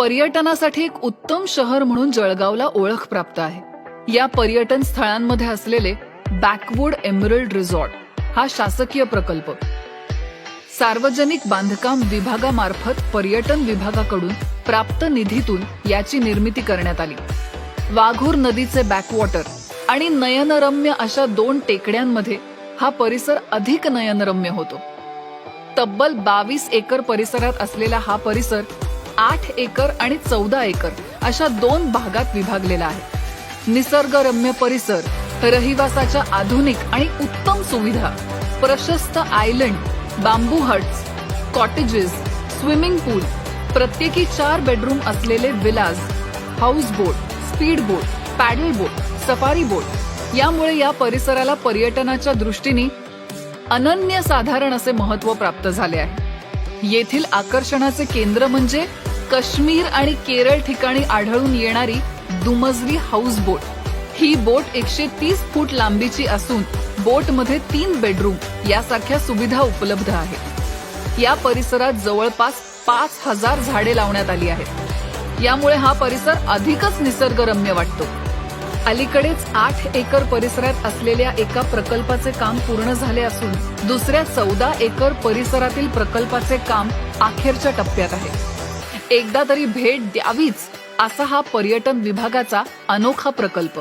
पर्यटनासाठी एक उत्तम शहर म्हणून जळगावला ओळख प्राप्त आहे. या पर्यटन स्थळांमध्ये असलेले बॅकवूड एमरल्ड रिसॉर्ट हा शासकीय प्रकल्प सार्वजनिक बांधकाम विभागामार्फत पर्यटन विभागाकडून प्राप्त निधीतून याची निर्मिती करण्यात आली. वाघूर नदीचे बॅकवॉटर आणि नयनरम्य अशा 2 टेकड्यांमध्ये हा परिसर अधिक नयनरम्य होतो. तब्बल 22 एकर परिसरात असलेला हा परिसर 8 एकर आणि 14 एकर अशा 2 भागात विभागलेला आहे. निसर्गरम्य परिसर, रहिवासाच्या आधुनिक आणि उत्तम सुविधा, प्रशस्त आयलंड, बांबू हट्स, कॉटेजेस, स्विमिंग पूल, प्रत्येकी 4 बेडरूम असलेले विलाज, हाऊस बोट, स्पीड बोट, पॅडल बोट, सफारी बोट यामुळे या परिसराला पर्यटनाच्या दृष्टीने अनन्यसाधारण असे महत्त्व प्राप्त झाले आहे. येथील आकर्षणाचे केंद्र म्हणजे काश्मीर आणि केरळ ठिकाणी आढळून येणारी दुमजली हाऊस बोट. ही बोट 130 फूट लांबीची असून बोटमध्ये 3 बेडरूम यासारख्या सुविधा उपलब्ध आहेत. या परिसरात जवळपास 5000 झाडे लावण्यात आली आहेत. यामुळे हा परिसर अधिकच निसर्गरम्य वाटतो. अलीकडेच 8 एकर परिसरात असलेल्या एका प्रकल्पाचे काम पूर्ण झाले असून दुसऱ्या 14 एकर परिसरातील प्रकल्पाचे काम अखेरच्या टप्प्यात आहे. एकदा तरी भेट द्यावीच असा हा पर्यटन विभागाचा अनोखा प्रकल्प.